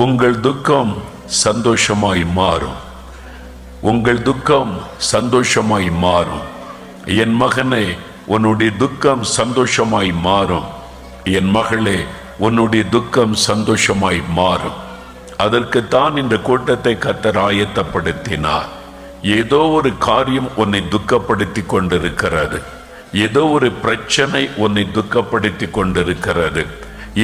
உங்கள் துக்கம் சந்தோஷமாய் மாறும். உங்கள் துக்கம் சந்தோஷமாய் மாறும். என் மகனே, உன்னுடைய துக்கம் சந்தோஷமாய் மாறும். என் மகளே, உன்னுடைய துக்கம் சந்தோஷமாய் மாறும். அதற்குத்தான் இந்த கூட்டத்தை கர்த்தர் ஆயத்தப்படுத்தினார். ஏதோ ஒரு காரியம் உன்னை துக்கப்படுத்தி கொண்டிருக்கிறது. ஏதோ ஒரு பிரச்சனை உன்னை துக்கப்படுத்தி கொண்டிருக்கிறது.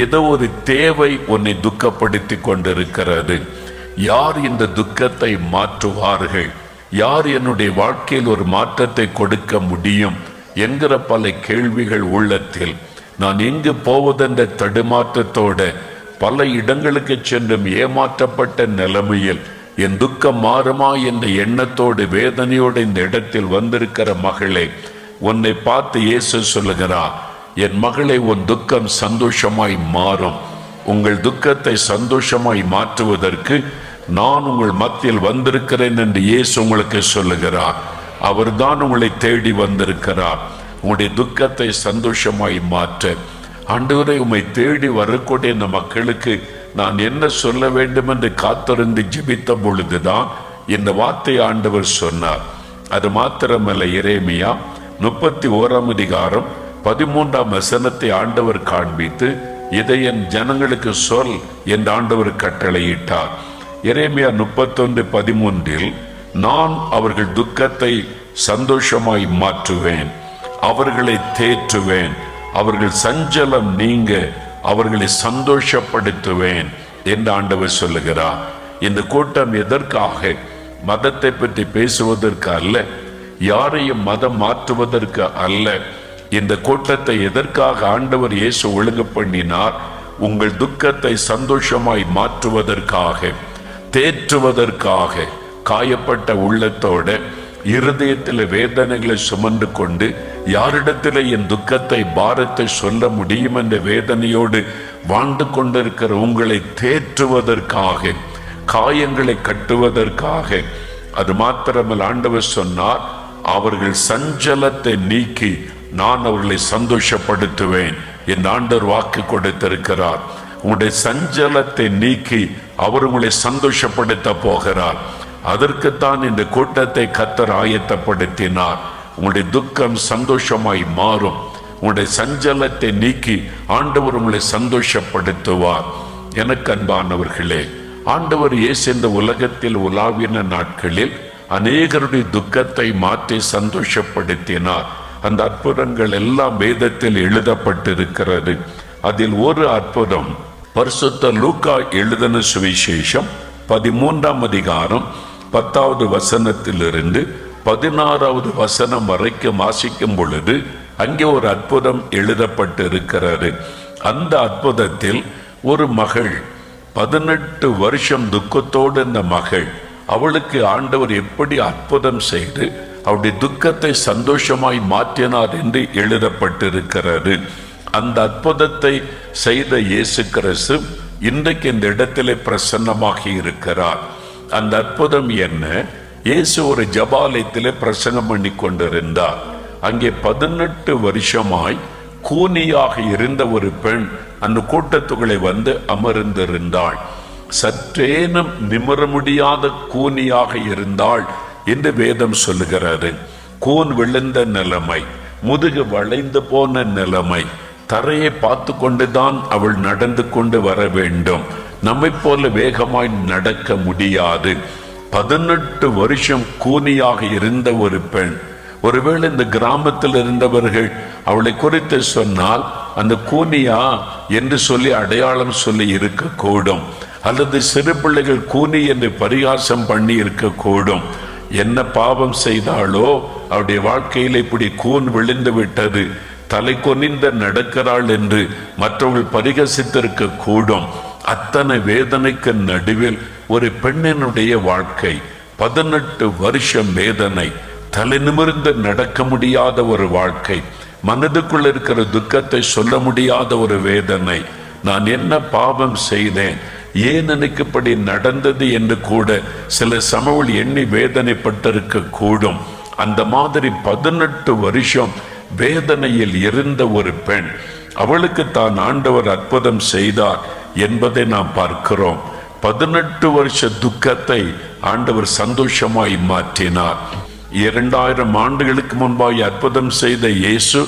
ஏதோ ஒரு தேவை உன்னை துக்கப்படுத்தி கொண்டிருக்கிறது. யார் இந்த துக்கத்தை மாற்றுவார்கள்? யார் என்னுடைய வாழ்க்கையில் ஒரு மாற்றத்தை கொடுக்க முடியும் என்கிற பல கேள்விகள் உள்ளத்தில். நான் எங்கு போவதென்ற தடுமாற்றத்தோட பல இடங்களுக்கு சென்றும் ஏமாற்றப்பட்ட நிலைமையில் என் துக்கம் மாறுமா என்ற எண்ணத்தோடு வேதனையோடு இந்த இடத்தில் வந்திருக்கிற மகளே, உன்னை பார்த்து இயேசு சொல்லுகிறார், என் மகளே, உன் துக்கம் சந்தோஷமாய் மாறும். உங்கள் துக்கத்தை சந்தோஷமாய் மாற்றுவதற்கு நான் உங்கள் மத்தியில் வந்திருக்கிறேன் என்று இயேசு உங்களுக்கு சொல்லுகிறார். அவர்தான் உங்களை தேடி வந்திருக்கிறார் உங்களுடைய துக்கத்தை சந்தோஷமாய் மாற்ற. ஆண்டவரே, உம்மை தேடி வரக்கூடிய இந்த மக்களுக்கு நான் என்ன சொல்ல வேண்டும் என்று காத்திருந்து ஜெபித்த பொழுதுதான் இந்த வார்த்தை ஆண்டவர் சொன்னார். அது மாத்திரமல்ல, எரேமியா 31 13 வசனத்தை ஆண்டவர் காண்பித்து, இதை என் ஜனங்களுக்கு சொல் என்று ஆண்டவர் கட்டளையிட்டார். எரேமியா 31:13 நான் அவர்கள் துக்கத்தை சந்தோஷமாய் மாற்றுவேன், அவர்களை தேற்றுவேன், அவர்கள் சஞ்சலம் நீங்க அவர்களை சந்தோஷப்படுத்துவேன் என்று ஆண்டவர் சொல்லுகிறார். இந்த கூட்டம் எதற்காக? மதத்தை பற்றி பேசுவதற்கு அல்ல, யாரையும் மதம் மாற்றுவதற்கு அல்ல. இந்த கூட்டத்தை எதற்காக ஆண்டவர் இயேசு ஒழுங்கு பண்ணினார்? உங்கள் துக்கத்தை சந்தோஷமாய் மாற்றுவதற்காக, தேற்றுவதற்காக. காயப்பட்ட உள்ளத்தோட இருதயத்தில் வேதனைகளை சுமந்து கொண்டு யாரிடத்தில் என் துக்கத்தை பாரத்தை சொல்ல முடியும் என்ற வேதனையோடு வாழ்ந்து கொண்டிருக்கிற உங்களை தேற்றுவதற்காக, காயங்களை கட்டுவதற்காக. அது மாத்திரமல்ல, ஆண்டவர் சொன்னார், அவர்கள் சஞ்சலத்தை நீக்கி நான் அவர்களை சந்தோஷப்படுத்துவேன் என்று ஆண்டவர் வாக்கு கொடுத்திருக்கிறார். உங்களுடைய சஞ்சலத்தை நீக்கி அவர் உங்களை சந்தோஷப்படுத்த போகிறார். அதற்குத்தான் இந்த கூட்டத்தை கர்த்தர் ஆயத்தப்படுத்தினார். உங்களுடைய துக்கம் சந்தோஷமாய் மாறும். உங்களுடைய சஞ்சலத்தை நீக்கி ஆண்டவர் உங்களை சந்தோஷப்படுத்துவார். எனக்கு அன்பானவர்களே, ஆண்டவர் இயேசு இந்த உலகத்தில் உலாவின நாட்களில் அநேகருடைய துக்கத்தை மாற்றி சந்தோஷப்படுத்தினார். அந்த அற்புதங்கள் எல்லாம் வேதத்தில் எழுதப்பட்டிருக்கிறது. அதில் ஒரு அற்புதம் பரிசுத்த லூக்கா எழுதின சுவிசேஷம் 13 10 வசனத்திலிருந்து 16 வசனம் வரைக்கும் வாசிக்கும் பொழுது அங்கே ஒரு அற்புதம் எழுதப்பட்டு இருக்கிறது. அந்த அற்புதத்தில் ஒரு மகள் 18 வருஷம் துக்கத்தோடு இந்த மகள், அவளுக்கு ஆண்டவர் எப்படி அற்புதம் செய்து அவருடைய துக்கத்தை சந்தோஷமாய் மாற்றினார் என்று எழுதப்பட்டிருக்கிறது. அந்த அற்புதத்தை செய்த இயேசு கிறிஸ்து இன்றைக்கு இந்த இடத்திலே பிரசன்னமாகி இருக்கிறார். அந்த அற்புதம் என்ன? இயேசு ஒரு ஜபாலயத்திலே பிரசங்கம் பண்ணி கொண்டிருந்தார். அங்கே 18 வருஷமாய் கூனியாக இருந்த ஒரு பெண் அந்த கூட்டத்துக்குள்ளே வந்து அமர்ந்திருந்தாள். சற்றேனும் நிமிர முடியாத கூனியாக இருந்தாள் என்று வேதம் சொல்லுகிறது. கூன் விழுந்த நிலைமை, முதுகு வளைந்து போன நிலைமை, தரையை பார்த்து கொண்டுதான் அவள் நடந்து கொண்டு வர வேண்டும். நம்மை போல வேகமாய் நடக்க முடியாது. 18 வருஷம் கூனியாக இருந்த ஒரு பெண். ஒருவேளை இந்த கிராமத்தில் இருந்தவர்கள் அவளை குறித்து சொன்னால் அந்த கூனியா என்று சொல்லி அடையாளம் சொல்லி இருக்கக்கூடும், அல்லது சிறு பிள்ளைகள் கூனி என்று பரிகாசம் பண்ணி இருக்கக்கூடும். என்ன பாவம் செய்தாலோ அவருடைய வாழ்க்கையில் இப்படி கூன் விழுந்து விட்டது, தலை கொனிந்த நடக்கிறாள் என்று மற்றவர்கள் பரிகசித்திருக்க கூடும். அத்தனை வேதனைக்கு நடுவில் ஒரு பெண்ணினுடைய வாழ்க்கை, 18 வருஷம் வேதனை, தலை நிமிர்ந்து நடக்க முடியாத ஒரு வாழ்க்கை, மனதுக்குள் இருக்கிற துக்கத்தை சொல்ல முடியாத ஒரு வேதனை. நான் என்ன பாவம் செய்தேன், ஏன் எனக்கு இப்படி நடந்தது என்று கூட சில சமயம் எண்ணி வேதனைப்பட்டிருக்க கூடும். அந்த மாதிரி 18 வருஷம் வேதனையில் இருந்த ஒரு பெண், அவளுக்கு தான் ஆண்டவர் அற்புதம் செய்தார் என்பதை நாம் பார்க்கிறோம். 18 வருஷ துக்கத்தை ஆண்டவர் சந்தோஷமாய் மாற்றினார். 2000 ஆண்டுகளுக்கு முன்பாக அற்புதம் செய்த இயேசு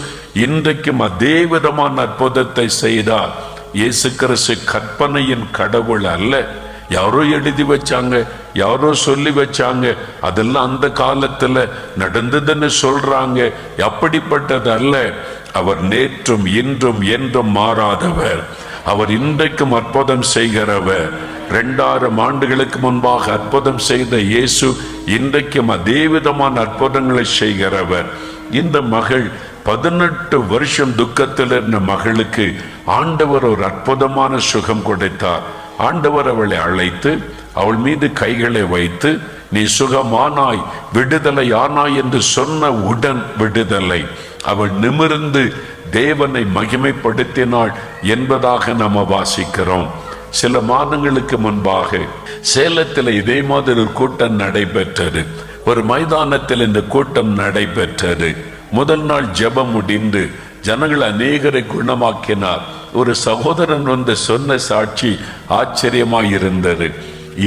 இன்றைக்கும் அதே விதமான அற்புதத்தை செய்தார். இயேசு கிறிஸ்து கற்பனையின் கடவுள் அல்ல. யாரோ எழுதி வச்சாங்க, யாரோ சொல்லி வச்சாங்க, அதெல்லாம் அந்த காலத்துல நடந்ததுன்னு சொல்றாங்க. அப்படிப்பட்டது அல்ல. அவர் நேற்றும் இன்றும் என்றும் மாறாதவர். அவர் இன்றைக்கும் அற்புதம் செய்கிறவர். 2000 ஆண்டுகளுக்கு முன்பாக அற்புதம் செய்த இயேசு இன்றைக்கும் அதே விதமான அற்புதங்களை செய்கிறவர். இந்த மகள் 18 வருஷம் துக்கத்தில் இருந்த மகளுக்கு ஆண்டவர் ஒரு அற்புதமான சுகம் கொடுத்தார். ஆண்டவர் அவளை அழைத்து அவள் மீது கைகளை வைத்து, நீ சுகமானாய், விடுதலை ஆனாய் என்று சொன்ன உடன் விடுதலை. அவள் நிமிர்ந்து தேவனை மகிமைப்படுத்தினாள் என்பதாக நாம் வாசிக்கிறோம். சில மாதங்களுக்கு முன்பாக சேலத்தில் இதே மாதிரி ஒரு கூட்டம் நடைபெற்றது. ஒரு மைதானத்தில் இந்த கூட்டம் நடைபெற்றது. முதல் நாள் ஜெபம் முடிந்து ஜனங்கள் அநேகரை குணமாக்கினார். ஒரு சகோதரன் வந்து சொன்ன சாட்சி ஆச்சரியமாயிருந்தது.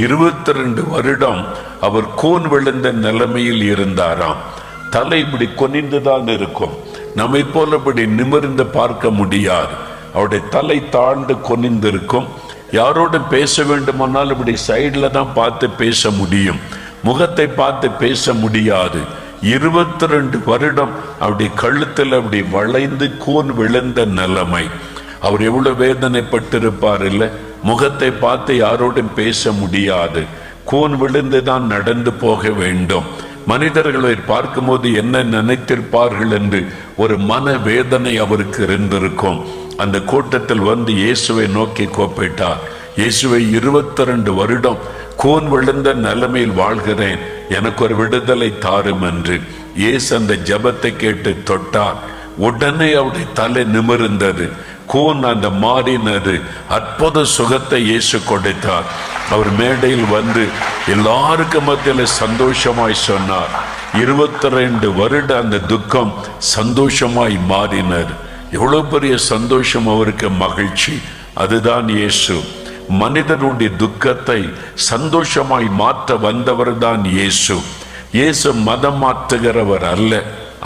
22 வருடம் அவர் கூன் விழுந்த நிலைமையில் இருந்தாராம். தலை இப்படி கொனிந்துதான் இருக்கும். நம்மை போல இப்படி நிமிர்ந்து பார்க்க முடியாது. அவருடைய தலை தாழ்ந்து கொனிந்திருக்கும். யாரோடு பேச வேண்டுமானால் இப்படி சைடில் தான் பார்த்து பேச முடியும், முகத்தை பார்த்து பேச முடியாது. 22 வருடம் அப்படி கழுத்தில் அப்படி வளைந்து கூன் விழுந்த நிலைமை. அவர் எவ்வளவு வேதனைப்பட்டிருப்பார் இல்ல. முகத்தை பார்த்து யாரோடும் பேச முடியாது. கூன் விழுந்துதான் நடந்து போக வேண்டும். மனிதர்களை பார்க்கும்போது என்ன நினைத்திருப்பார்கள் என்று ஒரு மன வேதனை அவருக்கு இருந்திருக்கும். அந்த கூட்டத்தில் வந்து இயேசுவை நோக்கி கூப்பிட்டார். இயேசுவை 22 வருடம் கூன் விழுந்த நிலைமையில் வாழ்கிறேன், எனக்கு ஒரு விடுதலை தாரும் என்று. இயேசு அந்த ஜெபத்தை கேட்டு தொட்டார். உடனே அவருடைய தலை நிமிர்ந்தது, கூன் அந்த மாறினது. அற்புத சுகத்தை இயேசு கொடுத்தார். அவர் மேடையில் வந்து எல்லாருக்கும் மத்தியில் சந்தோஷமாய் சொன்னார். 22 வருட அந்த துக்கம் சந்தோஷமாய் மாறினர். எவ்வளவு பெரிய சந்தோஷம் அவருக்கு, மகிழ்ச்சி. அதுதான் இயேசு. மனிதனுடைய துக்கத்தை சந்தோஷமாய் மாற்ற வந்தவர் தான் இயேசு. இயேசு மதம் மாற்றுகிறவர் அல்ல.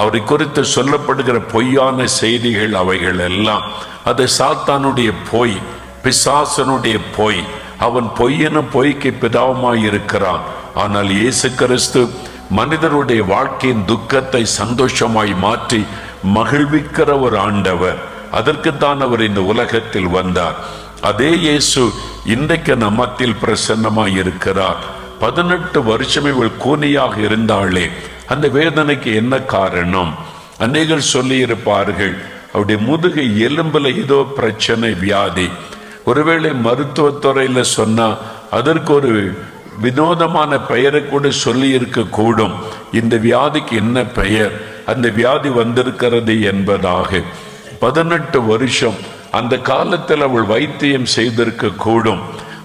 அவரை குறித்து சொல்லப்படுகிற பொய்யான செய்திகள் அவைகள் எல்லாம் அது சாத்தானுடைய பொய், பிசாசனுடைய பொய். அவன் பொய்யென பொய்க்கு பிதாவுமாய் இருக்கிறான். ஆனால் இயேசு கிறிஸ்து மனிதனுடைய வாழ்க்கையின் துக்கத்தை சந்தோஷமாய் மாற்றி மகிழ்விக்கிற ஒரு ஆண்டவர். அதற்குத்தான் அவர் இந்த உலகத்தில் வந்தார். அதே இயேசு இன்றைக்கு நம்மத்தில் பிரசன்னமாய் இருக்கிறார். 18 வருஷம் இவள் கூனியாக இருந்தாளே, அந்த வேதனைக்கு என்ன காரணம்? அநேகர் சொல்லி இருப்பார்கள், அவருடைய முதுகு எலும்புல ஏதோ பிரச்சனை, வியாதி. ஒருவேளை மருத்துவத்துறையில சொன்னா அதற்கு ஒரு வினோதமான பெயரை கூட சொல்லி இருக்க கூடும். இந்த வியாதிக்கு என்ன பெயர், அந்த வியாதி வந்திருக்கிறது என்பதாக. 18 வருஷம் அந்த காலத்தில் அவள் வைத்தியம் செய்திருக்க கூடும்.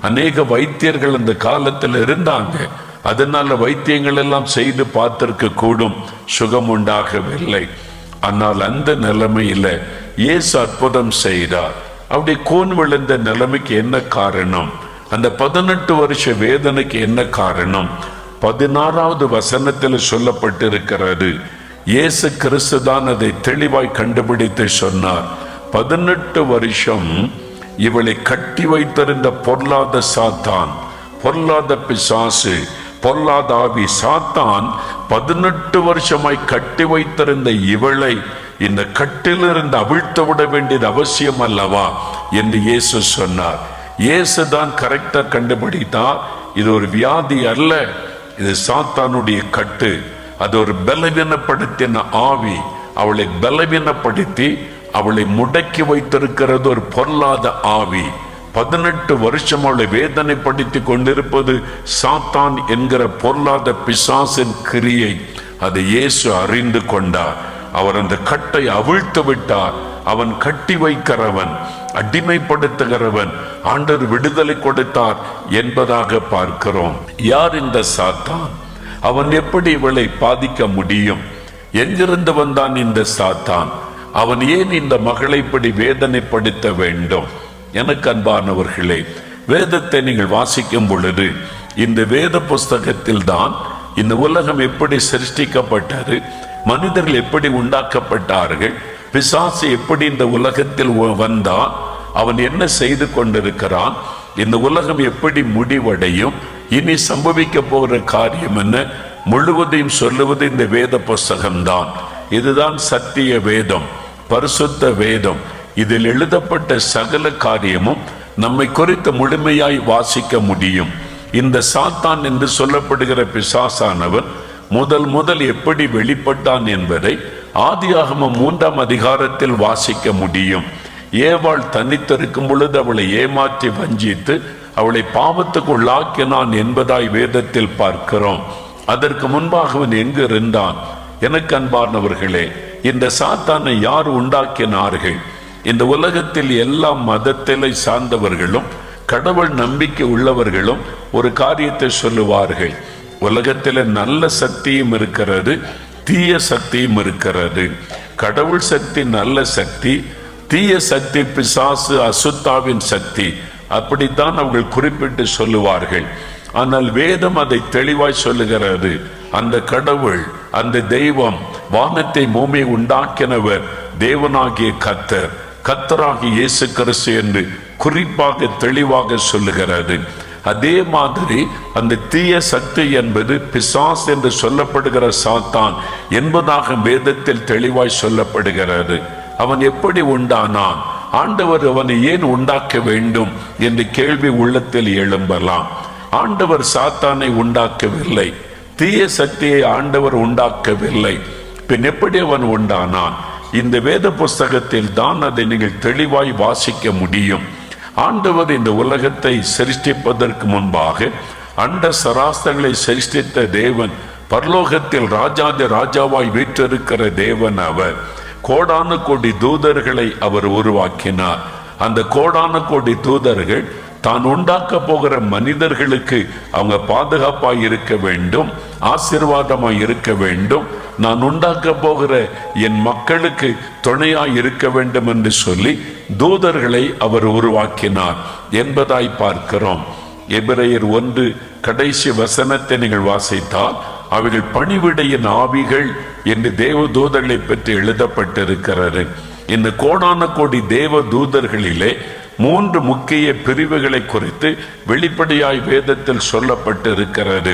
அநேக வைத்தியர்கள் அந்த காலத்தில் இருந்தாங்க. அதனால வைத்தியங்கள் எல்லாம் செய்து பார்த்திருக்க கூடும், சுகம் உண்டாகவில்லை. ஆனால் அந்த நிலைமையில இயேசு அற்புதம் செய்தார். அப்படி கூன் விழுந்த நிலைமைக்கு என்ன காரணம்? அந்த 18 வருஷ வேதனைக்கு என்ன காரணம்? 16வது வசனத்தில் சொல்லப்பட்டிருக்கிறது. இயேசு கிறிஸ்து தான் அதை தெளிவாய் கண்டுபிடித்து சொன்னார். 18 வருஷம் இவளை கட்டி வைத்திருந்த பொல்லாத சாத்தான், பொல்லாத பிசாசு, பொல்லாத ஆவி சாத்தான் 18 வருஷமாய் கட்டி வைத்திருந்த இவளை இந்த கட்டிலிருந்து அவிழ்த்து விட வேண்டியது அவசியம் அல்லவா என்று இயேசு சொன்னார். இயேசு தான் கரெக்டா கண்டுபிடித்தார். இது ஒரு வியாதி அல்ல, இது சாத்தானுடைய கட்டு. அது ஒரு பலவீனப்படுத்தின ஆவி. அவளை பலவீனப்படுத்தி அவளை முடக்கி வைத்திருக்கிறது ஒரு பொல்லாத ஆவி. 18 வருஷம் அவளை வேதனைப்படுத்தி கொண்டிருப்பது சாத்தான் என்கிற பொல்லாத பிசாசின் கிரியை. அதை இயேசு அறிந்து கொண்டார். அவர் அந்த கட்டை அவிழ்த்து விட்டார். அவன் கட்டி வைக்கிறவன், அடிமைப்படுத்துகிறவன். ஆண்டவர் விடுதலை கொடுத்தார் என்பதாக பார்க்கிறோம். யார் இந்த சாத்தான்? அவன் எப்படி இவளை பாதிக்க முடியும்? எங்கிருந்து வந்தான் இந்த சாத்தான்? அவன் ஏன் இந்த மகளை இப்படி வேதனைப்படுத்த வேண்டும்? எனக்கு அன்பானவர்களே, வேதத்தை நீங்கள் வாசிக்கும் பொழுது இந்த வேத புஸ்தகத்தில் தான் இந்த உலகம் எப்படி சிருஷ்டிக்கப்பட்டது, மனிதர்கள் எப்படி உண்டாக்கப்பட்டார்கள், பிசாசு எப்படி இந்த உலகத்தில் வந்தான், அவன் என்ன செய்து கொண்டிருக்கிறான், இந்த உலகம் எப்படி முடிவடையும், இனி சம்பவிக்க போகிற காரியம் என்ன, முழுவதையும் சொல்லுவது இந்த வேத புஸ்தகம்தான். இதுதான் சத்திய வேதம், பரிசுத்த வேதம். இதில் எழுதப்பட்ட சகல காரியமும் நம்மை குறித்து முழுமையாய் வாசிக்க முடியும். இந்த சாத்தான் என்று சொல்லப்படுகிற பிசாசானவன் முதல் எப்படி வெளிப்பட்டான் என்பதை ஆதியாகமம் 3ஆம் அதிகாரத்தில் வாசிக்க முடியும். ஏவாள் தனித்திருக்கும் பொழுது அவளை ஏமாற்றி வஞ்சித்து அவளை பாவத்துக்கு உள்ளாக்கினான் என்பதாய் வேதத்தில் பார்க்கிறோம். அதற்கு முன்பாக அவன் எங்கு இருந்தான்? எனக்கு அன்பானவர்களே, இந்த சாத்தானை யார் உண்டாக்கினார்கள்? இந்த உலகத்தில் எல்லா மதத்திலை சார்ந்தவர்களும் கடவுள் நம்பிக்கை உள்ளவர்களும் ஒரு காரியத்தை சொல்லுவார்கள். உலகத்தில் நல்ல சக்தியும் இருக்கிறது, தீய சக்தியும் இருக்கிறது. கடவுள் சக்தி நல்ல சக்தி, தீய சக்தி பிசாசு அசுத்தாவின் சக்தி, அப்படித்தான் அவர்கள் குறிப்பிட்டு சொல்லுவார்கள். ஆனால் வேதம் அதை தெளிவாய் சொல்லுகிறது. அந்த கடவுள், அந்த தெய்வம், வானத்தை பூமியை உண்டாக்கினவர் தேவனாகிய கர்த்தர், கர்த்தராகிய இயேசு கிறிஸ்து என்று குறிப்பாக தெளிவாக சொல்லுகிறது. அதே மாதிரி அந்த தீய சக்தி என்பது பிசாஸ் என்று சொல்லப்படுகிற சாத்தான் என்பதாக வேதத்தில் தெளிவாய் சொல்லப்படுகிறது. அவன் எப்படி உண்டானான்? ஆண்டவர் அவனை ஏன் உண்டாக்க வேண்டும் என்று கேள்வி உள்ளத்தில் எழும்பலாம். ஆண்டவர் சாத்தானை உண்டாக்கவில்லை, தீய சக்தியை ஆண்டவர் உண்டாக்கவில்லை. பின் எப்படி அவன் உண்டானான்? இந்த வேத புஸ்தகத்தில் தான் அதை நீங்கள் தெளிவாய் வாசிக்க முடியும். ஆண்டவர் இந்த உலகத்தை சிருஷ்டிப்பதற்கு முன்பாக அண்ட சராஸ்திரங்களை சிருஷ்டித்த தேவன், பரலோகத்தில் ராஜாதி ராஜாவாய் வீற்றிருக்கிற தேவன் அவர். கோடானு கோடி தூதர்களை அவர் உருவாக்கினார். அந்த கோடானு கோடி தூதர்கள் தான் உண்டாக்க போகிற மனிதர்களுக்கு அவங்க பாதுகாப்பாய் இருக்க வேண்டும், ஆசீர்வாதமாய் இருக்க வேண்டும், நான் உண்டாக்க போகிற என் மக்களுக்கு துணையாய் இருக்க வேண்டும் என்று சொல்லி தூதர்களை அவர் உருவாக்கினார் என்பதாய் பார்க்கிறோம். எபிரேயர் 1 கடைசி வசனத்தை நீங்கள் வாசித்தால் அவைகள் பணிவிடையின் ஆவிகள் என்று தேவ தூதர்களை பற்றி எழுதப்பட்டிருக்கிறது. இந்த கோடான கோடி தேவ தூதர்களிலே 3 முக்கிய பிரிவுகளை குறித்து வெளிப்படையாய் வேதத்தில் சொல்லப்பட்டு இருக்கிறது.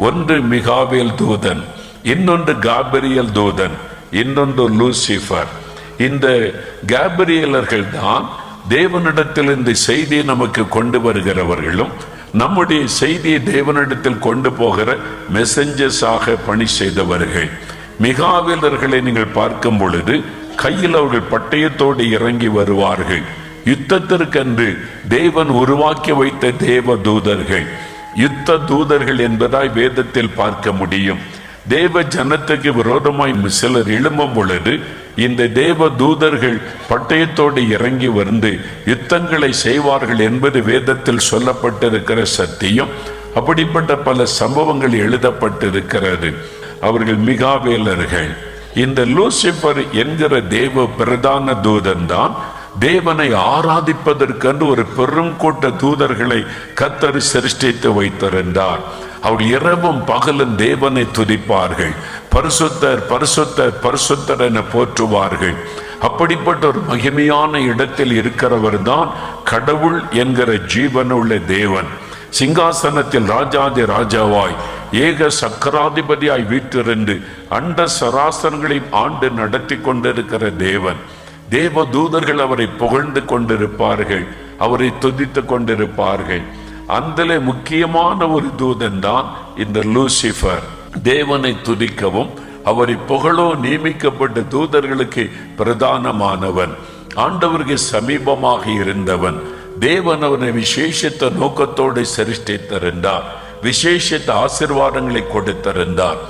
ஒன்று மிகாவேல் தூதன், இன்னொன்று காபிரியல் தூதன், இன்னொன்று லூசிபர். இந்த காபிரியலர்கள் தான் தேவனிடத்தில் இந்த செய்தியை நமக்கு கொண்டு வருகிறவர்களும் நம்முடைய செய்தியை தேவனிடத்தில் கொண்டு போகிற மெசஞ்சர்ஸாக பணி செய்தவர்கள். மிகாவேலர்களை நீங்கள் பார்க்கும் பொழுது கையில் அவர்கள் பட்டயத்தோடு இறங்கி வருவார்கள். யுத்தத்திற்கென்று தேவன் உருவாக்கி வைத்த தேவ தூதர்கள், யுத்த தூதர்கள் என்பதாய் வேதத்தில் பார்க்க முடியும். தேவ ஜனத்துக்கு விரோதமாய் சிலர் எழும்பும் பொழுது இந்த தேவ தூதர்கள் பட்டயத்தோடு இறங்கி வந்து யுத்தங்களை செய்வார்கள் என்பது வேதத்தில் சொல்லப்பட்டிருக்கிற சத்தியம். அப்படிப்பட்ட பல சம்பவங்கள் எழுதப்பட்டிருக்கிறது. அவர்கள் மிகாவேலர்கள். இந்த லூசிபர் என்கிற தேவ பிரதான தூதன் தான் தேவனை ஆராதிப்பதற்கென்று ஒரு பெரும் கூட்ட தூதர்களை கர்த்தர் சிருஷ்டித்து வைத்திருந்தார். அவர்கள் இரவும் பகலும் தேவனை துதிப்பார்கள், பரிசுத்தர் பரிசுத்தர் பரிசுத்தர் என போற்றுவார்கள். அப்படிப்பட்ட ஒரு மகிமையான இடத்தில் இருக்கிறவர் தான் கடவுள் என்கிற ஜீவனுள்ள தேவன். சிங்காசனத்தில் ராஜாதி ராஜாவாய் ஏக சக்கராதிபதியாய் வீற்றிருந்து அண்ட சராசரங்களையும் ஆண்டு நடத்தி கொண்டிருக்கிற தேவன். தேவ தூதர்கள் அவரை புகழ்ந்து கொண்டிருப்பார்கள், அவரை துதித்து கொண்டிருப்பார்கள். அதிலே முக்கியமான ஒரு தூதன் தான் இந்த லூசிபர். தேவனை துதிக்கவும் அவரை புகழோ நியமிக்கப்பட்ட தூதர்களுக்கு பிரதானமானவன், ஆண்டவருக்கு சமீபமாக இருந்தவன். தேவன் அவனை விசேஷத்த நோக்கத்தோடு சிருஷ்டித்திருந்தார், விசேஷத்த ஆசீர்வாதங்களை கொடுத்திருந்தார்.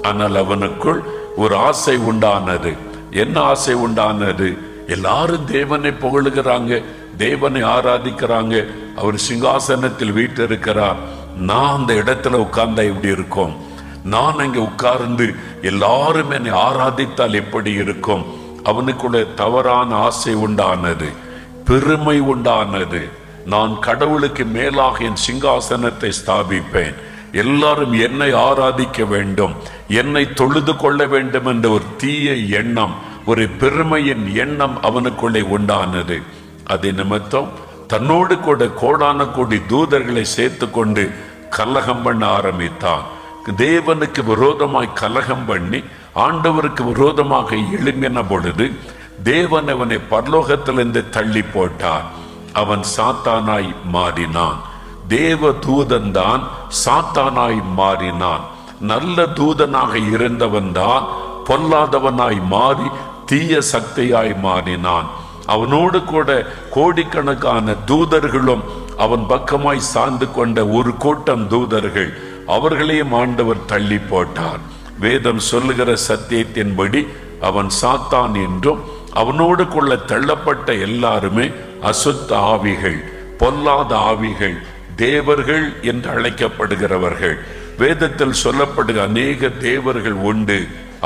ஆனால் அவனுக்குள் ஒரு ஆசை உண்டானது. என்ன ஆசை உண்டானது? எல்லாரும் தேவனை புகழுகிறாங்க, தேவனை ஆராதிக்கிறாங்க, அவர் சிங்காசனத்தில் வீற்றிருக்கிறார். நான் அந்த இடத்துல உட்கார்ந்தா எப்படி இருக்கும்? நான் அங்கே உட்கார்ந்து எல்லாரும் என்னை ஆராதித்தால் எப்படி இருக்கும்? அவனுக்குள்ள தவறான ஆசை உண்டானது, பெருமை உண்டானது. நான் கடவுளுக்கு மேலாக என் சிங்காசனத்தை ஸ்தாபிப்பேன், எல்லாரும் என்னை ஆராதிக்க வேண்டும், என்னை தொழுது கொள்ள வேண்டும் என்ற ஒரு தீய எண்ணம், ஒரு பெருமையின் எண்ணம் அவனுக்குள்ளே உண்டானது. அதே நிமித்தம் தன்னோடு கூட கோடான கோடி தூதர்களை சேர்த்து கொண்டு கலகம் பண்ண ஆரம்பித்தான். தேவனுக்கு விரோதமாய் கலகம் பண்ணி ஆண்டவருக்கு விரோதமாக எழும்பின பொழுது தேவன் அவனை பரலோகத்திலிருந்து தள்ளி போட்டார். அவன் சாத்தானாய் மாறினான். தேவ தூதன் தான் சாத்தானாய் மாறினான். நல்ல தூதனாக இருந்தவன் தான் பொல்லாதவனாய் மாறி தீய சக்தியாய் மாறினான். அவனோடு கூட கோடிக்கணக்கான தூதர்களும் அவன் பக்கமாய் சார்ந்து கொண்ட ஒரு கூட்டம் தூதர்கள், அவர்களையும் ஆண்டவர் தள்ளி போட்டார். வேதம் சொல்லுகிற சத்தியத்தின்படி அவன் சாத்தான் என்றும் அவனோடு கொள்ள தள்ளப்பட்ட எல்லாருமே அசுத்த ஆவிகள், பொல்லாத ஆவிகள், தேவர்கள் என்று அழைக்கப்படுகிறவர்கள். வேதத்தில் சொல்லப்படுகிற அநேக தேவர்கள் உண்டு.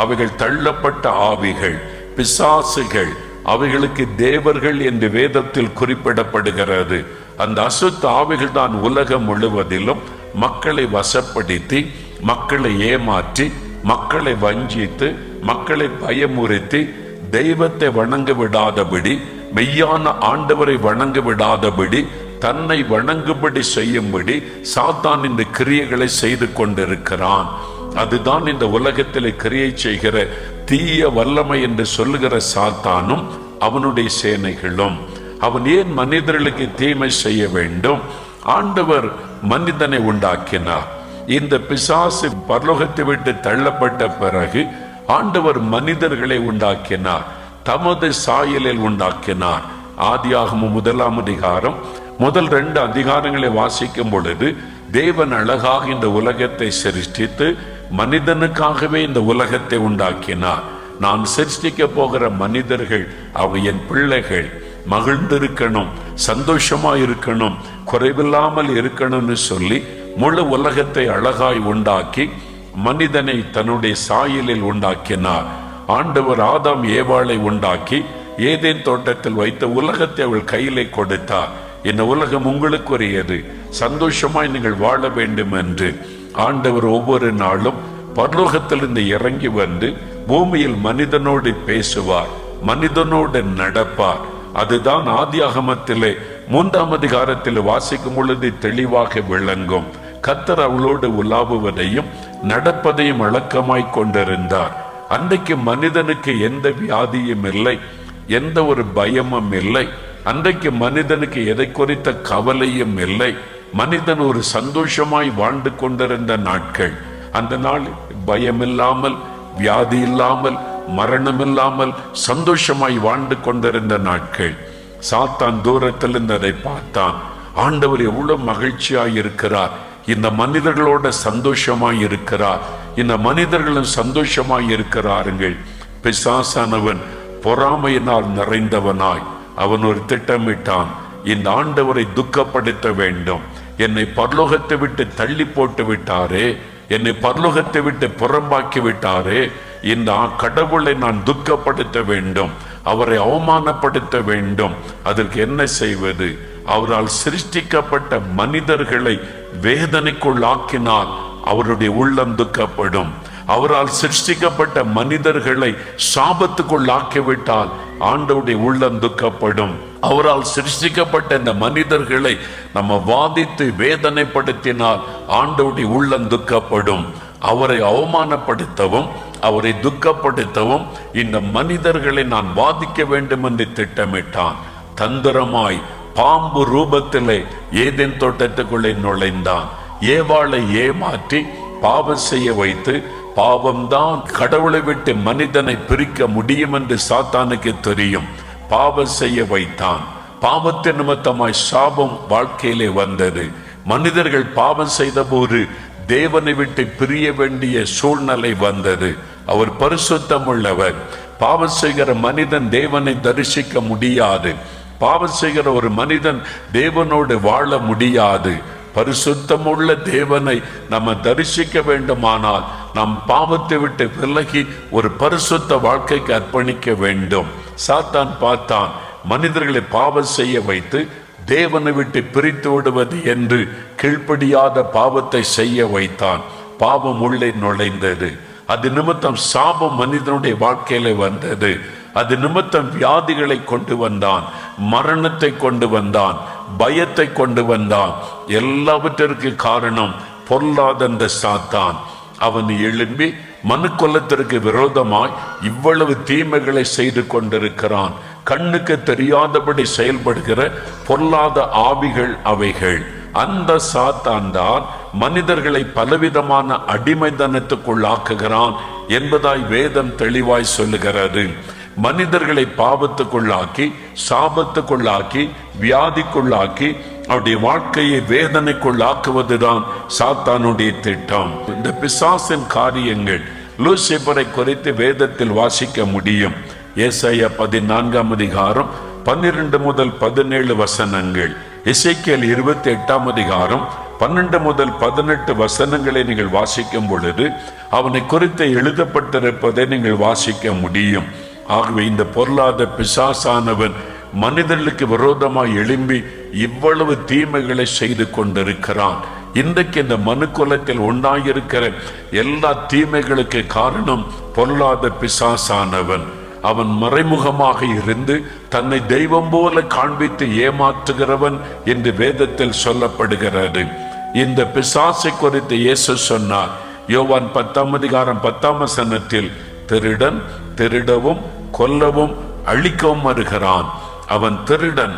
அவைகள் தள்ளப்பட்ட ஆவிகள், பிசாசுகள். அவைகளுக்கு தேவர்கள் என்று வேதத்தில் குறிப்பிடப்படுகிறது. அந்த அசுத்த ஆவிகள் தான் உலகம் முழுவதிலும் மக்களை வசப்படுத்தி, மக்களை ஏமாற்றி, மக்களை வஞ்சித்து, மக்களை பயமுறுத்தி, தெய்வத்தை வணங்க விடாதபடி, மெய்யான ஆண்டவரை வணங்க விடாதபடி, தன்னை வணங்கும்படி செய்யும்படி சாத்தான் இந்த கிரியைகளை செய்து கொண்டிருக்கிறான். அதுதான் இந்த உலகத்திலே கிரியை செய்கிற தீய வல்லமை என்று சொல்லுகிற சாத்தானும் அவனுடைய சேனைகளும். அவன் ஏன் மனிதர்களுக்கு தீமை செய்ய வேண்டும்? ஆண்டவர் மனிதனை உண்டாக்கினார். இந்த பிசாசு பரலோகத்தை விட்டு தள்ளப்பட்ட பிறகு ஆண்டவர் மனிதர்களை உண்டாக்கினார், தமது சாயலில் உண்டாக்கினார். ஆதியாகமம் 1ஆம் அதிகாரம் முதல் 2 அதிகாரங்களை வாசிக்கும் பொழுது தேவன் அழகாக இந்த உலகத்தை சிருஷ்டித்து மனிதனுக்காகவே இந்த உலகத்தை உண்டாக்கினார். நான் சிருஷ்டிக்க போகிற மனிதர்கள் அவங்க என் பிள்ளைகள், மகிழ்ந்திருக்கணும், சந்தோஷமா இருக்கணும், குறைவில்லாமல் இருக்கணும்னு சொல்லி முழு உலகத்தை அழகாய் உண்டாக்கி மனிதனை தன்னுடைய சாயலில் உண்டாக்கினார். ஆண்டவர் ஆதாம் ஏவாளை உண்டாக்கி ஏதேன் தோட்டத்தில் வைத்த உலகத்தை அவள் கையிலே கொடுத்தார். இந்த உலகம் உங்களுக்குரியது, சந்தோஷமாய் நீங்கள் வாழ வேண்டும் என்று ஆண்டவர் ஒவ்வொரு நாளும் பரலோகத்திலிருந்து இறங்கி வந்து பூமியில் மனிதனோடு பேசுவார், மனிதனோடு நடப்பார். அதுதான் ஆதியாகமத்திலே 3ஆம் அதிகாரத்தில் வாசிக்கும் பொழுது தெளிவாக விளங்கும். கர்த்தர் அவளோடு உலாவுவதையும் நடப்பதையும் வழக்கமாய் கொண்டிருந்தார். அன்றைக்கு மனிதனுக்கு எந்த வியாதியும் இல்லை, எந்த ஒரு பயமும் இல்லை. அன்றைக்கு மனிதனுக்கு எதை குறித்த கவலையும் இல்லை. மனிதன் ஒரு சந்தோஷமாய் வாழ்ந்து கொண்டிருந்த நாட்கள். அந்த நாள் பயமில்லாமல், வியாதி இல்லாமல், மரணம் இல்லாமல் சந்தோஷமாய் வாழ்ந்து கொண்டிருந்த நாட்கள். சாத்தான் தூரத்தில் இருந்ததை பார்த்தான். ஆண்டவர் எவ்வளவு மகிழ்ச்சியாய் இருக்கிறார், இந்த மனிதர்களோட சந்தோஷமாய் இருக்கிறார், இந்த மனிதர்களும் சந்தோஷமாய் இருக்கிறார்கள். பிசாசானவன் பொறாமையினால் நிறைந்தவனாய் அவன் ஒரு திட்டமிட்டான். இந்த ஆண்டவரை துக்கப்படுத்த வேண்டும், என்னை பரலோகத்தை விட்டு தள்ளி போட்டு விட்டாரே, என்னை பரலோகத்தை விட்டு புறம்பாக்கி விட்டாரே, இந்த கடவுளை நான் துக்கப்படுத்த வேண்டும், அவரை அவமானப்படுத்த வேண்டும். அதற்கு என்ன செய்வது? அவரால் சிருஷ்டிக்கப்பட்ட மனிதர்களை வேதனைக்குள்ளாக்கினால் அவருடைய உள்ளம் துக்கப்படும். அவரால் சிருஷ்டிக்கப்பட்ட மனிதர்களை சாபத்துக்குள்ளாக்கிவிட்டால் ஆண்டவருடைய உள்ளம் துக்கப்படும். அவரால் சிருஷ்டிக்கப்பட்ட இந்த மனிதர்களை நம்ம வாதித்து வேதனைப்படுத்தினால் ஆண்டவருடைய உள்ளம் துக்கப்படும். அவரை அவமானப்படுத்தவும் அவரை துக்கப்படுத்தவும் இந்த மனிதர்களை நான் வாதிக்க வேண்டும் என்று திட்டமிட்டான். தந்திரமாய் பாம்பு ரூபத்திலே ஏதேன் தோட்டத்துக்குள்ளே நுழைந்தான். ஏவாளை ஏமாற்றி பாவம் செய்ய வைத்து, பாவம்தான் கடவுளை விட்டு மனிதனை பிரிக்க முடியும் என்று சாத்தானுக்கு தெரியும், பாவம் செய்ய வைத்தான். பாவத்தின் நிமித்தமாய் சாபம் வாழ்க்கையிலே வந்தது. மனிதர்கள் பாவம் செய்த போது தேவனை விட்டு பிரிய வேண்டிய சூழ்நிலை வந்தது. அவர் பரிசுத்தம் உள்ளவர். பாவம் செய்கிற மனிதன் தேவனை தரிசிக்க முடியாது. பாவம் செய்கிற ஒரு மனிதன் தேவனோடு வாழ முடியாது. பரிசுத்தமுள்ள தேவனை நம்ம தரிசிக்க வேண்டுமானால் நாம் பாவத்தை விட்டு விலகி ஒரு பரிசுத்த வாழ்க்கைக்கு அர்ப்பணிக்க வேண்டும். சாத்தான் பார்த்தான், மனிதர்களை பாவம் செய்ய வைத்து தேவனை விட்டு பிரித்து விடுவது என்று கீழ்ப்படியாத பாவத்தை செய்ய வைத்தான். பாவம் உள்ளே நுழைந்தது. அது நிமித்தம் சாபம் மனிதனுடைய வாழ்க்கையில வந்தது. அது நிமித்தம் வியாதிகளை கொண்டு வந்தான், மரணத்தை கொண்டு வந்தான், பயத்தை கொண்டு வந்தான். எல்லாவற்றிற்கு காரணம் பொல்லாத அந்த சாத்தான். அவன் எழும்பி மனுக்குலத்திற்கு விரோதமாய் இவ்வளவு தீமைகளை செய்து கொண்டிருக்கிறான். கண்ணுக்கு தெரியாதபடி செயல்படுகிற பொல்லாத ஆவிகள் அவைகள். அந்த சாத்தான் தான் மனிதர்களை பலவிதமான அடிமைத்தனத்துக்குள்ளாக்குகிறான் என்பதாய் வேதம் தெளிவாய் சொல்லுகிறது. மனிதர்களை பாவத்துக்குள்ளாக்கி, சாபத்துக்குள்ளாக்கி, வியாதிக்குள்ளாக்கி, அவருடைய வாழ்க்கையை வேதனைக்குள்ளாக்குவதுதான் சாத்தானுடைய திட்டம். இந்த பிசாசின் காரியங்கள் லூசிபரை குறித்து வேதத்தில் வாசிக்க முடியும். ஏசாயா 14ஆம் அதிகாரம் 12 முதல் 17 வசனங்கள், எசேக்கியேல் 28ஆம் அதிகாரம் 12 முதல் 18 வசனங்களை நீங்கள் வாசிக்கும் பொழுது அவனை குறித்து எழுதப்பட்டிருப்பதை நீங்கள் வாசிக்க முடியும். ஆகவே இந்த பொருளாத பிசாசானவன் மனிதர்களுக்கு விரோதமாய் எழும்பி இவ்வளவு தீமைகளை செய்து கொண்டிருக்கிறான். இன்றைக்கு இந்த மனுக்குலத்தில் உண்டாயிருக்கிற எல்லா தீமைகளுக்கு காரணம் பொருளாத பிசாசானவன். அவன் மறைமுகமாக இருந்து தன்னை தெய்வம் போல காண்பித்து ஏமாற்றுகிறவன் என்று வேதத்தில் சொல்லப்படுகிறது. இந்த பிசாசை குறித்து இயேசு சொன்னார். யோவான் 10ஆம் அதிகாரம் 10ஆம் வசனத்தில், திருடன் திருடவும் கொல்லவும் அழிக்கவும் வருகிறான். அவன் திருடன்,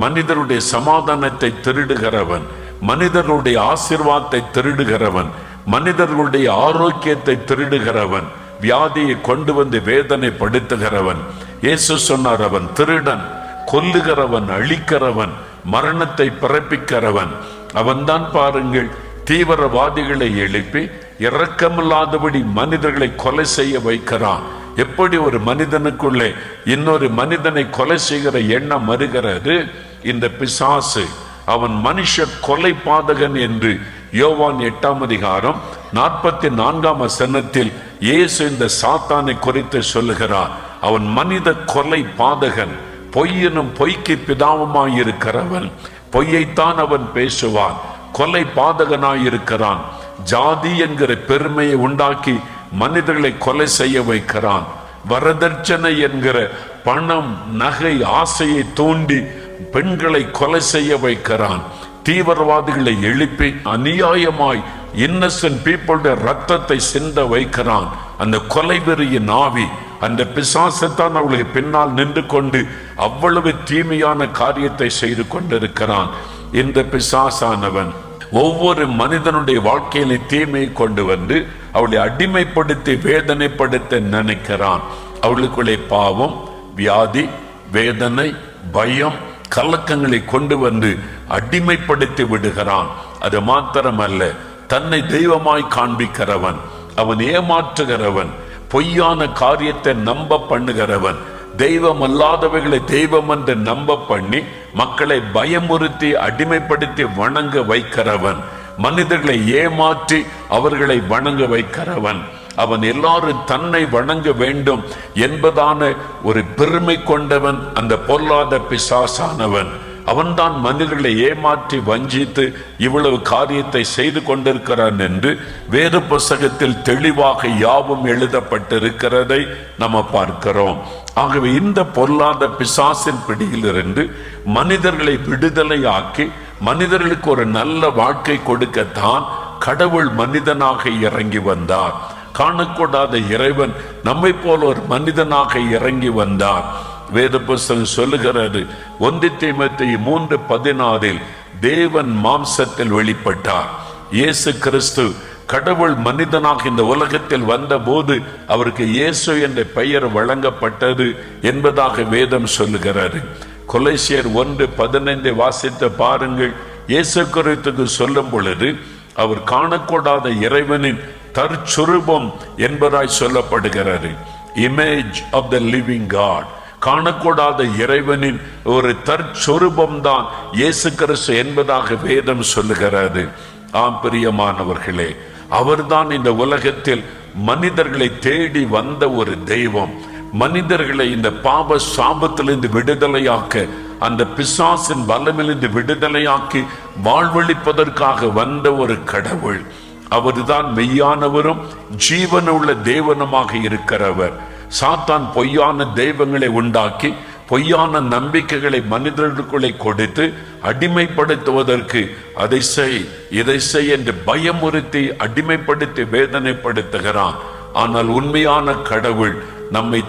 மனிதருடைய சமாதானத்தை திருடுகிறவன், மனிதர்களுடைய ஆசீர்வாதத்தை திருடுகிறவன், மனிதர்களுடைய ஆரோக்கியத்தை திருடுகிறவன், வியாதியை கொண்டு வந்து வேதனைப்படுத்துகிறவன். இயேசு சொன்னார், அவன் திருடன், கொல்லுகிறவன், அழிக்கிறவன், மரணத்தை பிறப்பிக்கிறவன். அவன்தான் பாருங்கள், தீவிரவாதிகளை எழுப்பி இரக்கமில்லாதபடி மனிதர்களை கொலை செய்ய வைக்கிறான். எப்படி ஒரு மனிதனுக்குள்ளே இன்னொரு மனிதனை கொலை செய்கிற எண்ணம் வருகிறது? இந்த பிசாசு. அவன் மனுஷ கொலை பாதகன் என்று யோவான் 8ஆம் அதிகாரம் 44ஆம் வசனத்தில் இயேசு இந்த சாத்தானை குறித்து சொல்லுகிறார். அவன் மனித கொலை பாதகன், பொய்யனும் பொய்க்கு பிதாவுமாயிருக்கிறவன். பொய்யைத்தான் அவன் பேசுவான், கொலை பாதகனாயிருக்கிறான். ஜாதி என்கிற பெருமையை உண்டாக்கி மனிதர்களை கொலை செய்ய வைக்கிறான். வரதட்சணை என்கிற பணம், நகை ஆசையை தூண்டி பெண்களை கொலை செய்ய வைக்கிறான். தீவிரவாதிகளை எழுப்பி அநியாயமாய் இன்னசென்ட் பீப்புளுடைய ரத்தத்தை சிந்த வைக்கிறான். அந்த கொலைவெறியின் ஆவி, அந்த பிசாசத்தான் அவளுக்கு பின்னால் நின்று கொண்டு அவ்வளவு தீமையான காரியத்தை செய்து கொண்டிருக்கிறான். இந்த பிசாசானவன் ஒவ்வொரு மனிதனுடைய வாழ்க்கையில தீமையை கொண்டு வந்து அவளை அடிமைப்படுத்தி வேதனைப்படுத்த நினைக்கிறான். அவளுக்குள்ளே பாவம், வியாதி, வேதனை, பயம், கலக்கங்களை கொண்டு வந்து அடிமைப்படுத்தி விடுகிறான். அது மாத்திரமல்ல, தன்னை தெய்வமாய் காண்பிக்கிறவன், அவன் ஏமாற்றுகிறவன், பொய்யான காரியத்தை நம்ப பண்ணுகிறவன், தெய்வம் அல்லாதவைகளை தெய்வம் என்று நம்ப பண்ணி மக்களை பயமுறுத்தி அடிமைப்படுத்தி வணங்க வைக்கிறவன், மனிதர்களை ஏமாற்றி அவர்களை வணங்க வைக்கிறவன். அவன் எல்லாரும் தன்னை வணங்க வேண்டும் என்பதான ஒரு பெருமை கொண்டவன். அந்த பொல்லாத பிசாசானவன் அவன்தான் மனிதர்களை ஏமாற்றி வஞ்சித்து இவ்வளவு காரியத்தை செய்து கொண்டிருக்கிறான் என்று வேத புத்தகத்தில் தெளிவாக யாவும் எழுதப்பட்டிருக்கிறதை நம்ம பார்க்கிறோம். ஆகவே இந்த பொல்லாத பிசாசின் பிடியிலிருந்து மனிதர்களை விடுதலை ஆக்கி மனிதர்களுக்கு ஒரு நல்ல வாழ்க்கை கொடுக்கத்தான் கடவுள் மனிதனாக இறங்கி வந்தார். காணக்கூடாத இறைவன் நம்மை போல ஒரு மனிதனாக இறங்கி வந்தார். வேத புத்தகம் சொல்லுகிறது, 1 தீமோத்தேயு 3:16 தேவன் மாம்சத்தில் வெளிப்பட்டார். இயேசு கிறிஸ்து கடவுள் மனிதனாக இந்த உலகத்தில் வந்த போது அவருக்கு இயேசு என்ற பெயர் வழங்கப்பட்டது என்பதாக வேதம் சொல்லுகிறது. கொலோசியர் 1:15 வாசித்து பாருங்கள். இயேசு கிறிஸ்துக்கு சொல்லும் பொழுது அவர் காணக்கூடாத இறைவனின் தற்சுரூபம் என்பதாய் சொல்லப்படுகிறது. Image of the living God. காணக்கூடாத இறைவனின் ஒரு தற்சுரூபம் தான் இயேசு கிறிஸ்து என்பதாக வேதம் சொல்லுகிறது. ஆம் பிரியமானவர்களே, அவர்தான் இந்த உலகத்தில் மனிதர்களை தேடி வந்த ஒரு தெய்வம். மனிதர்களை இந்த பாவ சாபத்திலிருந்து விடுதலையாக்க அந்த பிசாசின் வல்லமிலிருந்து விடுதலையாக்கி வாழ்வழிப்பதற்காக வந்த ஒரு கடவுள். அவர்தான் மெய்யானவரும் ஜீவனுள்ள தேவனுமாக இருக்கிறவர். சாத்தான் பொய்யான தெய்வங்களை உண்டாக்கி பொய்யான நம்பிக்கைகளை மனிதர்களுக்குள்ளே கொடுத்து அடிமைப்படுத்துவதற்கு அதை செய் இதை செய் என்று பயமுறுத்தி அடிமைப்படுத்தி வேதனைப்படுத்துகிறான். ஆனால் உண்மையான கடவுள் நம்மை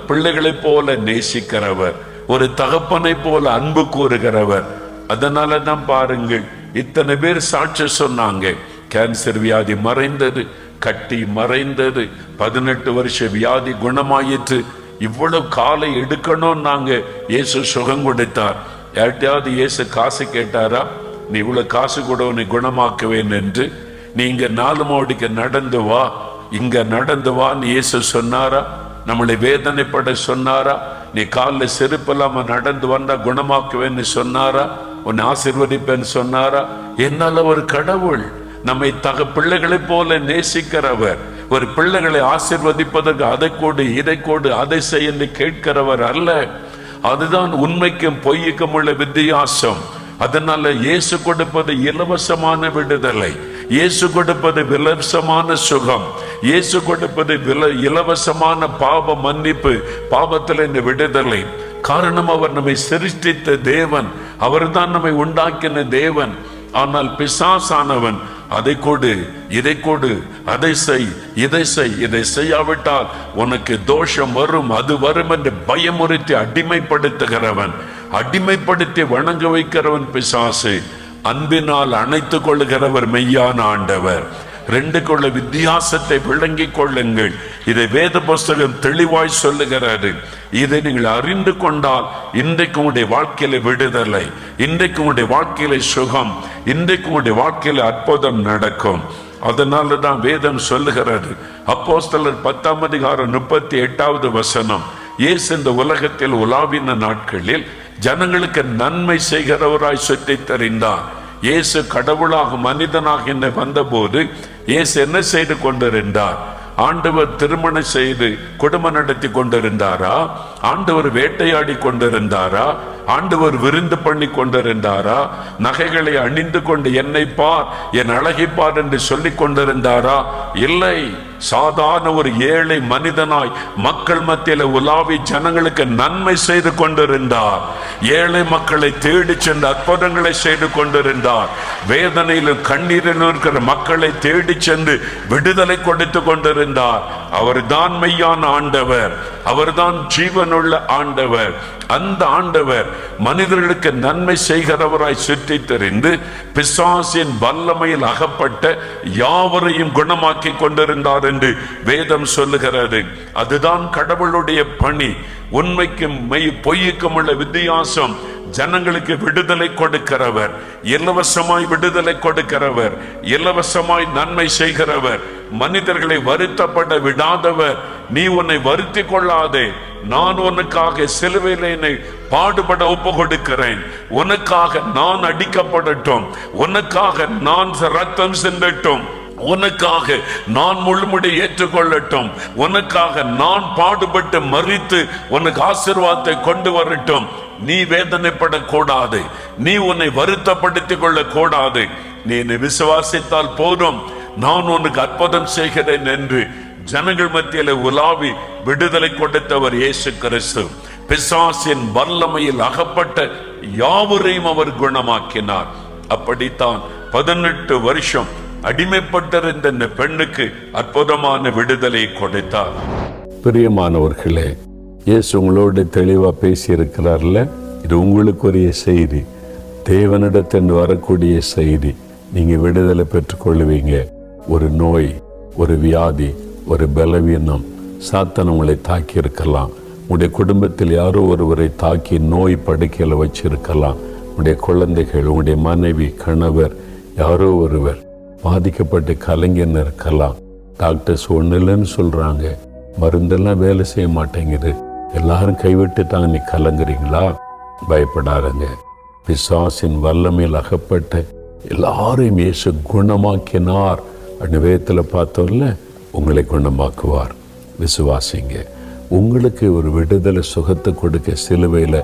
பிள்ளைகளைப் போல நேசிக்கிறவர், ஒரு தகப்பனை போல அன்பு கூறுகிறவர். அதனால தான் பாருங்கள், இத்தனை பேர் சாட்சி சொன்னாங்க. கேன்சர் வியாதி மறைந்தது, கட்டி மறைந்தது, 18 வருஷ வியாதி குணமாயிற்று. இவ்வளவு காலை எடுக்கணும் நாங்க இயேசு சுகம் கொடுத்தார். யார்கிட்டயாவது இயேசு காசு கேட்டாரா? நீ இவ்வளவு காசு கூட உன்னை குணமாக்குவேன் என்று. நீங்க 4 மாடிக்கு நடந்து வா, இங்க நடந்து வான்னு இயேசு சொன்னாரா? நம்மளை வேதனைப்பட சொன்னாரா? நீ காலில் செருப்பு இல்லாம நடந்து வந்தா குணமாக்குவேன்னு சொன்னாரா? உன்னை ஆசீர்வதிப்பேன்னு சொன்னாரா? என்னால ஒரு கடவுள் நம்மை பிள்ளைகளை போல நேசிக்கிறவர், ஒரு பிள்ளைகளை ஆசீர்வதிப்பதற்கு அதை கொடு இதை கொடு அதை செய் என்று கேட்கிறவர் அல்ல. அதுதான் உண்மைக்கும் பொய்க்கும் உள்ள வித்தியாசம். அதனால இயேசு கொடுப்பது இலவசமான விடுதலை, இயேசு கொடுப்பது இலவசமான சுகம், இயேசு கொடுப்பது இலவசமான பாவ மன்னிப்பு, பாவத்தில் விடுதலை. காரணம் அவர் நம்மை சிருஷ்டித்த தேவன், அவர்தான் நம்மை உண்டாக்கின தேவன். ஆனால் பிசாசானவன் அதை கொடு இதை கொடு அதை செய் இதை செய் இதை செய்யாவிட்டால் உனக்கு தோஷம் வரும் அது வரும் என்று பயமுறுத்தி அடிமைப்படுத்துகிறவன், அடிமைப்படுத்தி வணங்க வைக்கிறவன் பிசாசு. அன்பினால் அணைத்துக் கொள்ளுகிறவர் மெய்யான ஆண்டவர். ரெண்டுக்குள்ள வித்தியாசத்தை விளங்கிக் கொள்ளுங்கள். இதை வேத புஸ்தகம் தெளிவாய் சொல்லுகிறாரு. இதை நீங்கள் அறிந்து கொண்டால் இன்றைக்கு உங்களுடைய வாழ்க்கையில விடுதலை, இன்றைக்கு உங்களுடைய வாழ்க்கையில சுகம், இன்றைக்கு உங்களுடைய வாழ்க்கையில அற்புதம் நடக்கும். அதனால தான் வேதம் சொல்லுகிறது, அப்போஸ்தலர் 10ஆம் அதிகாரம் 38வது வசனம், இயேசு இந்த உலகத்தில் உலாவின நாட்களில் ஜனங்களுக்கு நன்மை செய்கிறவராய் சுற்றி தெரிந்தார். இயேசு கடவுளாக மனிதனாக வந்தபோது இயேசு என்ன செய்து கொண்டிருந்தார்? ஆண்டவர் திருமணம் செய்து குடும்பம் நடத்தி கொண்டிருந்தாரா? ஆண்டவர் வேட்டையாடி கொண்டிருந்தாரா? ஆண்டவர் விருந்து பண்ணி கொண்டிருந்தாரா? நகைகளை அணிந்து கொண்டு என்னை பார் என் அழகை பார் என்று சொல்லிக் கொண்டிருந்தாரா? இல்லை. சாதாரண ஒரு ஏழை மனிதனாய் மக்கள் மத்தியில உலாவி ஜனங்களுக்கு நன்மை செய்து கொண்டிருந்தார். ஏழை மக்களை தேடி சென்று அற்புதங்களை செய்து கொண்டிருந்தார். வேதனையிலும் கண்ணீரிலும் இருக்கிற மக்களை தேடி சென்று விடுதலை கொடுத்து கொண்டிருந்தார். அவர்தான் மெய்யான ஆண்டவர், அவர்தான் ஜீவனுள்ள ஆண்டவர். அந்த ஆண்டவர் மனிதர்களுக்கு நன்மை செய்கிறவராய் சுற்றி தெரிந்து பிசாசின் வல்லமையில் அகப்பட்ட யாவரையும் குணமாக்கி கொண்டிருந்தார் என்று வேதம் சொல்லுகிறது. அதுதான் கடவுளுடைய பணி. உண்மைக்கும் பொய்க்கும் உள்ள வித்தியாசம். ஜனங்களுக்கு விடுதலை கொடுக்கிறவர், இலவசமாய் விடுதலை கொடுக்கிறவர், இலவசமாய் நன்மை செய்கிறவர், மனிதர்களை வருத்தப்பட விடாதவர். நீ உன்னை வருத்தி கொள்ளாதே, நான் உனக்காக சிலுவையில் என்னை பாடுபட ஒப்பு கொடுக்கிறேன், உனக்காக நான் அடிக்கப்படட்டும், உனக்காக நான் ரத்தம் சிந்தட்டும், உனக்காக நான் முழுமுடி ஏற்றுக்கொள்ளட்டும், உனக்காக நான் பாடுபட்டு மரித்து உனக்கு ஆசீர்வாதத்தை கொண்டு வரட்டும். நீ வேதனைப்படக்கூடாது, நீ உன்னை வருத்தப்படுத்திக் கொள்ள கூடாது. நீ என்னை விசுவாசித்தால் போதும், நான் உனக்கு அற்புதம் செய்கிறேன் என்று ஜனங்கள் மத்தியில உலாவி விடுதலை கொடுத்தவர் இயேசு கிறிஸ்து. பிசாசின் வல்லமையில் அகப்பட்ட யாவரையும் அவர் குணமாக்கினார். அப்படித்தான் 18 வருஷம் அடிமைப்பட்டிருந்த இந்த பெண்ணுக்கு அற்புதமான விடுதலை கொடுத்தார். பிரியமானவர்களே, இயேசு உங்களோட தெளிவா பேசி இருக்கிறார்ல, இது உங்களுக்குரிய செய்தி, தேவனிடத்தின் வரக்கூடிய செய்தி. நீங்க விடுதலை பெற்றுக்கொள்வீங்க. ஒரு நோய், ஒரு வியாதி, ஒரு பலவீனம் சாத்தான் உங்களை தாக்கி இருக்கலாம். உங்களுடைய குடும்பத்தில் யாரோ ஒருவரை தாக்கி நோய் படுக்கையில் வச்சிருக்கலாம். உங்களுடைய குழந்தைகள், உங்களுடைய மனைவி, கணவர், யாரோ ஒருவர் பாதிக்கப்பட்டு கலைஞன்னு இருக்கலாம். டாக்டர்ஸ் ஒன்றும் இல்லைன்னு சொல்றாங்க, மருந்தெல்லாம் வேலை செய்ய மாட்டேங்குது, எல்லாரும் கைவிட்டுட்டாங்க, நீ கலங்குறீங்களா? பயப்படாருங்க. பிசாசின் வல்லமையில் அகப்பட்ட எல்லாரையும் இயேசு குணமாக்கினார். வேதத்தில் பார்த்தோம்ல, உங்களை குணமாக்குவார். விசுவாசிங்க. உங்களுக்கு ஒரு விடுதலை சுகத்தை கொடுக்க சிலுவையில்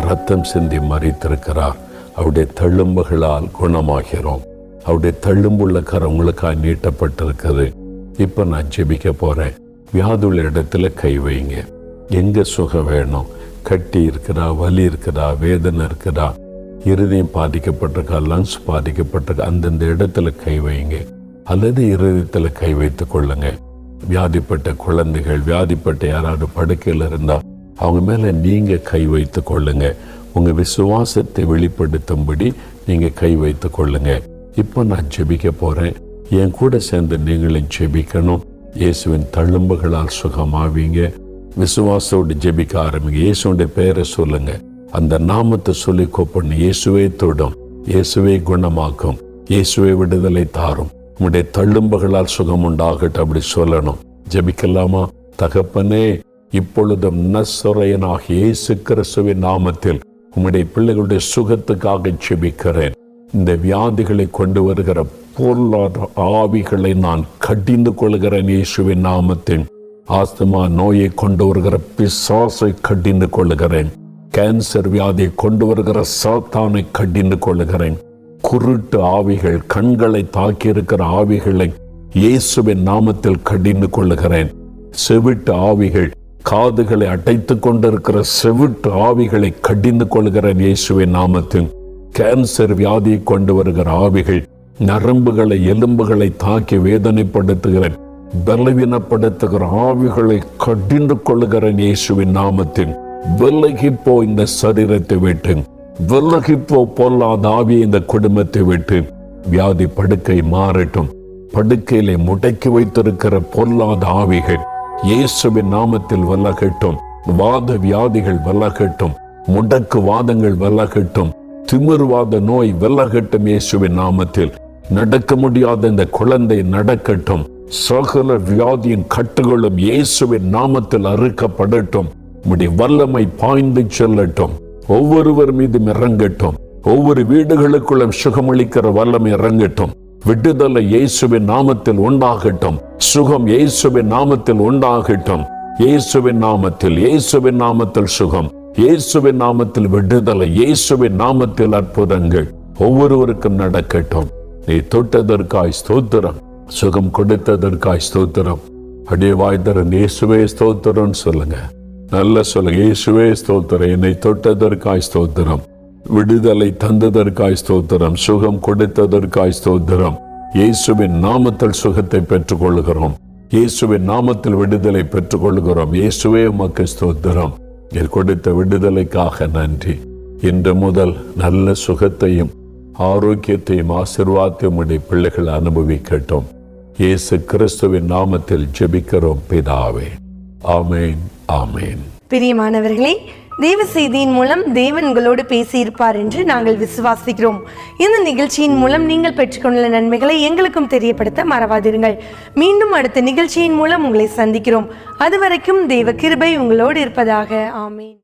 ரத்தம் சிந்தி மரித்திருக்கிறார். அவருடைய தழும்புகளால் குணமாகிறோம். அவருடைய தழும்புள்ள கரம் உங்களுக்காக நீட்டப்பட்டிருக்குது. இப்போ நான் ஜெபிக்க போகிறேன். வியாதியுள்ள இடத்துல கை வைங்க. எங்கே சுகம் வேணும்? கட்டி இருக்கிறா, வலி இருக்கிறா, வேதனை இருக்கிறா, இருதயம் பாதிக்கப்பட்டிருக்கா, லங்ஸ் பாதிக்கப்பட்டிருக்கா, அந்தந்த இடத்துல கை வைங்க. அல்லது இருதயத்தில் கை வைத்து கொள்ளுங்க. வியாதிப்பட்ட குழந்தைகள், வியாதிப்பட்ட யாராவது படுக்கையில் இருந்தால் அவங்க மேலே நீங்கள் கை வைத்து கொள்ளுங்க. உங்கள் விசுவாசத்தை வெளிப்படுத்தும்படி நீங்கள் கை வைத்து கொள்ளுங்க. இப்போ நான் ஜெபிக்க போகிறேன். என் கூட சேர்ந்து நீங்களும் ஜெபிக்கணும். இயேசுவின் தழும்புகளால் சுகமாவீங்க. விசுவாசோடு ஜெபிக்க ஆரம்பிங்க. இயேசுடைய பெயரை சொல்லுங்க. அந்த நாமத்தை சொல்லி கூப்பிடணும். இயேசுவே தொடும், இயேசுவே குணமாக்கும், இயேசுவே விடுதலை தாரும், உங்களுடைய தழும்புகளால் சுகம் உண்டாகட்டும். அப்படி சொல்லணும். ஜெபிக்கலாமா? தகப்பனே, இப்பொழுதும் நசரேயனாகிய இயேசு கிறிஸ்துவின் நாமத்தில் உம்முடைய பிள்ளைகளுடைய சுகத்துக்காக ஜெபிக்கிறேன். இந்த வியாதிகளை கொண்டு வருகிற பொருளாதார ஆவிகளை நான் கடிந்து கொள்கிறேன் இயேசுவின் நாமத்தில். ஆஸ்துமா நோயை கொண்டு வருகிற பிசாசை கடிந்து கொள்கிறேன். கேன்சர் வியாதியை கொண்டு வருகிற சாத்தானை கடிந்து கொள்கிறேன். குருட்டு ஆவிகள், கண்களை தாக்கி இருக்கிற ஆவிகளை இயேசுவின் நாமத்தில் கடிந்து கொள்கிறேன். செவிட்டு ஆவிகள், காதுகளை அடைத்து கொண்டிருக்கிற செவிட்டு ஆவிகளை கடிந்து கொள்கிறேன் இயேசுவின் நாமத்தில். கேன்சர் வியாதியை கொண்டு வருகிற ஆவிகள், நரம்புகளை, எலும்புகளை தாக்கி வேதனைப்படுத்துகிறேன், பலவீனப்படுத்துகிற ஆவிகளை கடிந்து கொள்கிறேன் இயேசுவின் நாமத்தில். விலகிப்போ இந்த சரீரத்தை விட்டு, விலகிப்போ பொல்லாத ஆவியை இந்த குடும்பத்தை விட்டு. வியாதி படுக்கை மாறட்டும். படுக்கையிலே முடக்கி வைத்திருக்கிற பொல்லாத ஆவிகள் இயேசுவின் நாமத்தில் விலகட்டும். வாத வியாதிகள் விலகட்டும். முடக்கு வாதங்கள் விலகட்டும். திமிர்வாத நோய் விலகட்டும் இயேசுவின் நாமத்தில். நடக்க முடியாத இந்த குழந்தை நடக்கட்டும். சகல வியாதியின் கட்டுகளும் இயேசுவின் நாமத்தில் அறுக்கப்படட்டும். உம்முடைய வல்லமை பாய்ந்து செல்லட்டும். ஒவ்வொருவர் மீதும் இறங்கட்டும். ஒவ்வொரு வீடுகளுக்குள்ளும் சுகமளிக்கிற வல்லமை இறங்கட்டும். விடுதலை இயேசுவின் நாமத்தில் உண்டாகட்டும். சுகம் இயேசுவின் நாமத்தில் உண்டாகட்டும். இயேசுவின் நாமத்தில், இயேசுவின் நாமத்தில் சுகம், இயேசுவின் நாமத்தில் விடுதலை, இயேசுவின் நாமத்தில் அற்புதங்கள் ஒவ்வொருவருக்கும் நடக்கட்டும். நீ தொட்டதற்காய் ஸ்தோத்திரம், சுகம் கொடுத்ததற்காய் ஸ்தோத்திரம். அடியே வாய்தரன் இயேசுவே ஸ்தோத்திரம் சொல்லுங்க. நல்ல சொல்லுங்க. இயேசுவே ஸ்தோத்திரம். என்னை தொட்டதற்காய் ஸ்தோத்திரம், விடுதலை தந்ததற்காய் ஸ்தோத்திரம், சுகம் கொடுத்ததற்காய் ஸ்தோத்திரம். இயேசுவின் நாமத்தில் சுகத்தை பெற்றுக் கொள்கிறோம். இயேசுவின் நாமத்தில் விடுதலை பெற்றுக் கொள்கிறோம். இயேசுவே உமக்கு ஸ்தோத்திரம். கொடுத்த விடுதலைக்காக நன்றி. இன்று முதல் நல்ல சுகத்தையும் ஆரோக்கியத்தையும் ஆசீர்வாதத்தையும் உடைய பிள்ளைகள் அனுபவிக்கட்டும். இயேசு கிறிஸ்துவின் நாமத்தில் ஜெபிக்கிறோம் பிதாவே. ஆமேன், ஆமேன். பிரியமானவர்களே, தேவ செய்தியின் மூலம் தேவன் உங்களோடு பேசியிருப்பார் என்று நாங்கள் விசுவாசிக்கிறோம். இந்த நிகழ்ச்சியின் மூலம் நீங்கள் பெற்றுக்கொண்டுள்ள நன்மைகளை எங்களுக்கும் தெரியப்படுத்த மறவாதிருங்கள். மீண்டும் அடுத்த நிகழ்ச்சியின் மூலம் உங்களை சந்திக்கிறோம். அதுவரைக்கும் தேவ கிருபை உங்களோடு இருப்பதாக. ஆமேன்.